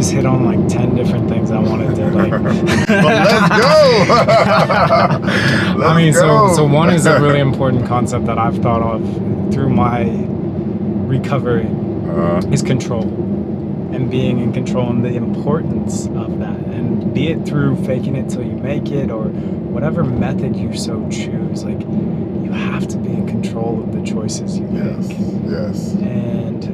just hit on like 10 different things I wanted to like. But let's go. I mean, Let's go. so one is a really important concept that I've thought of through my recovery is control, and being in control, and the importance of that, and be it through faking it till you make it, or whatever method you so choose. Like, you have to be in control of the choices you make. Yes. And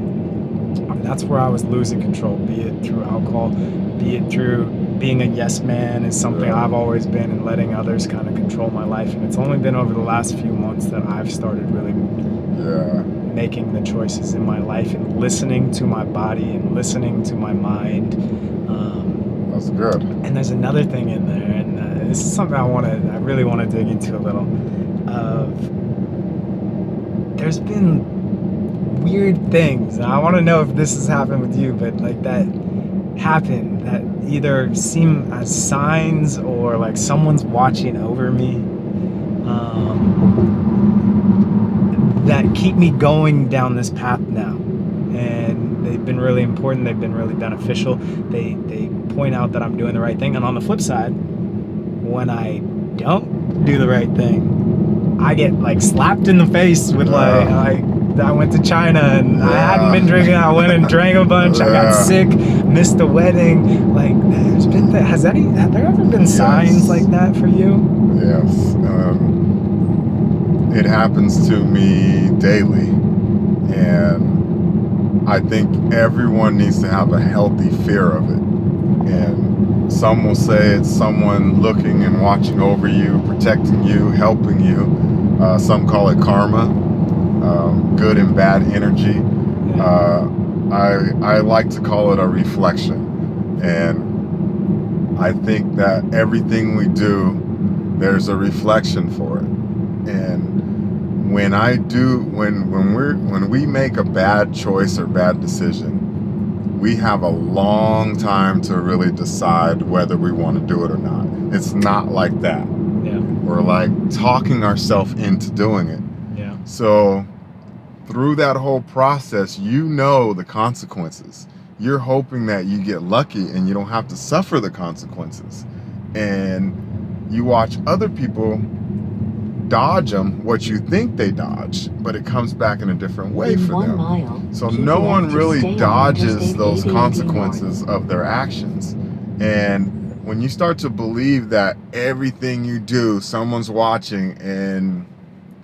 that's where I was losing control, be it through alcohol, be it through being a yes man is something I've always been, and letting others kind of control my life. And it's only been over the last few months that I've started really making the choices in my life, and listening to my body and listening to my mind. That's good. And there's another thing in there, and this is something I really want to dig into a little. There's been weird things, and I want to know if this has happened with you, but like that happen that either seem as signs or like someone's watching over me, that keep me going down this path now. And they've been really important, they've been really beneficial. They point out that I'm doing the right thing. And on the flip side, when I don't do the right thing, I get like slapped in the face with like I went to China and I hadn't been drinking. I went and drank a bunch. I got sick, missed the wedding. Like, there's been have there ever been signs like that for you? Yes. It happens to me daily, and I think everyone needs to have a healthy fear of it. And some will say it's someone looking and watching over you, protecting you, helping you. Some call it karma, good and bad energy. I like to call it a reflection. And I think that everything we do, there's a reflection for it. And when we make a bad choice or bad decision, we have a long time to really decide whether we want to do it or not. It's not like that. Yeah. We're like talking ourselves into doing it. Yeah. So through that whole process, you know the consequences. You're hoping that you get lucky and you don't have to suffer the consequences. And you watch other people dodge them, what you think they dodge, but it comes back in a different way for them. So no one really dodges those consequences of their actions. And when you start to believe that everything you do, someone's watching and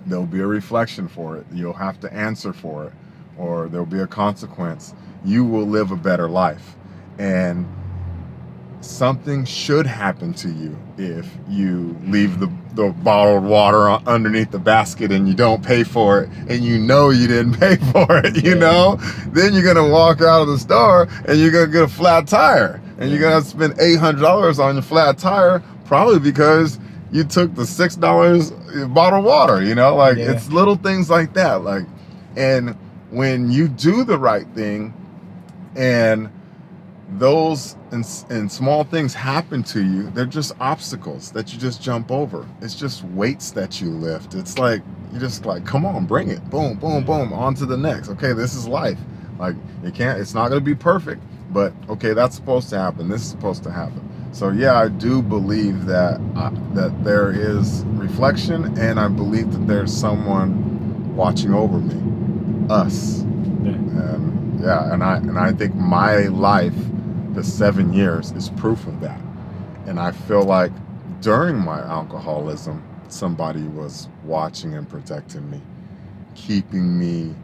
there'll be a reflection for it, you'll have to answer for it, or there'll be a consequence, you will live a better life. And something should happen to you if you leave the bottled water underneath the basket and you don't pay for it, and you know you didn't pay for it, you know? Then you're gonna walk out of the store and you're gonna get a flat tire, and you're gonna spend $800 on your flat tire, probably because you took the $6 bottled water, you know? Like, it's little things like that. Like, and when you do the right thing and those and small things happen to you, they're just obstacles that you just jump over. It's just weights that you lift. It's like, you just like, come on, bring it. Boom, boom, boom, on to the next. Okay, this is life. Like, it's not going to be perfect, but okay, that's supposed to happen. This is supposed to happen. So yeah, I do believe that that there is reflection, and I believe that there's someone watching over me, us. And I think my life, the 7 years, is proof of that. And I feel like during my alcoholism, somebody was watching and protecting me, keeping me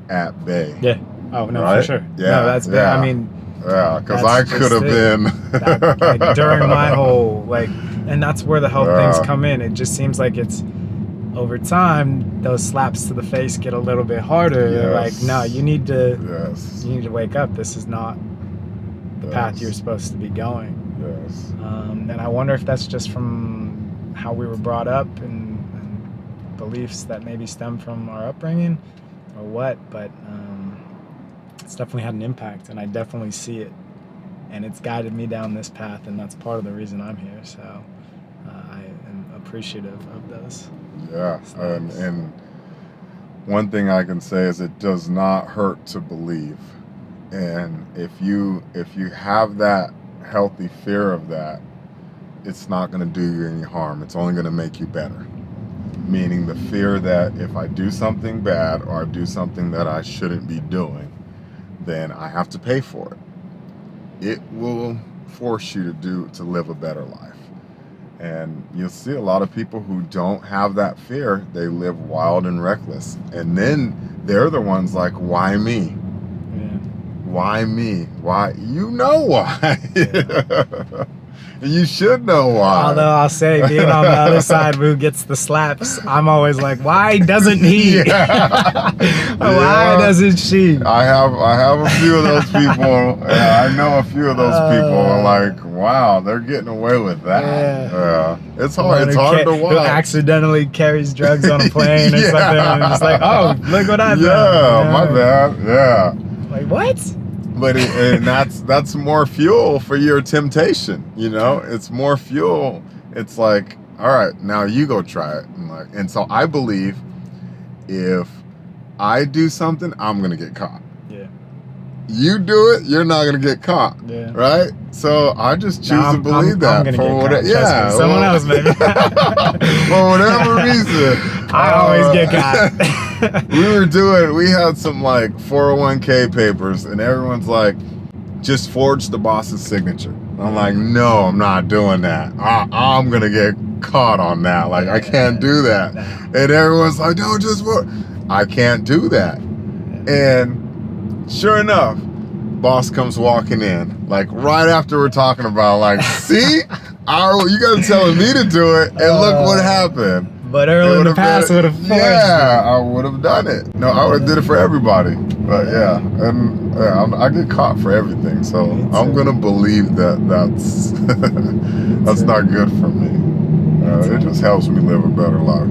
at bay. Yeah. Oh no, right? for sure. Yeah. No, that's been, I mean, because I could have been like, during my whole and that's where the health things come in. It just seems like it's over time, those slaps to the face get a little bit harder. They're like, no, you need to wake up. This is not the path you're supposed to be going. And I wonder if that's just from how we were brought up, and beliefs that maybe stem from our upbringing, or what, but it's definitely had an impact, and I definitely see it, and it's guided me down this path, and that's part of the reason I'm here. So I am appreciative of those. And one thing I can say is it does not hurt to believe. And if you have that healthy fear of that, it's not going to do you any harm. It's only going to make you better. Meaning the fear that if I do something bad or I do something that I shouldn't be doing, then I have to pay for it. It will force you to live a better life. And you'll see a lot of people who don't have that fear, they live wild and reckless. And then they're the ones like, why me? Yeah. Why me? Why? You know why. Yeah. You should know why. Although I'll say, being on the other side who gets the slaps, I'm always like, why doesn't he? Yeah. Why doesn't she? I have a few of those people. Yeah, I know a few of those people. I'm like, wow, they're getting away with that. Yeah. It's hard. It's hard to watch. Who accidentally carries drugs on a plane or Yeah. something, and just like, oh, look what I found. Yeah, my bad. Yeah. Like, what? But and that's more fuel for your temptation, you know? It's more fuel. It's like, all right, now you go try it. And so I believe if I do something, I'm gonna get caught. Yeah. You do it, you're not gonna get caught. Yeah. Right? So I just choose to believe that for whatever. Yeah. Someone else maybe. For whatever reason. I always get caught. We had some like 401k papers, and everyone's like, just forge the boss's signature. I'm like, no, I'm not doing that. I'm gonna get caught on that. Like, I can't do that. And everyone's like, no, just forge. I can't do that. And sure enough, boss comes walking in, like right after we're talking about, like, see, you guys telling me to do it, and look what happened. But early in the past would have forced Yeah, I would have done it. No, I would have did it for everybody. But yeah, and I get caught for everything, so I'm gonna believe that's not good for me. It just helps me live a better life.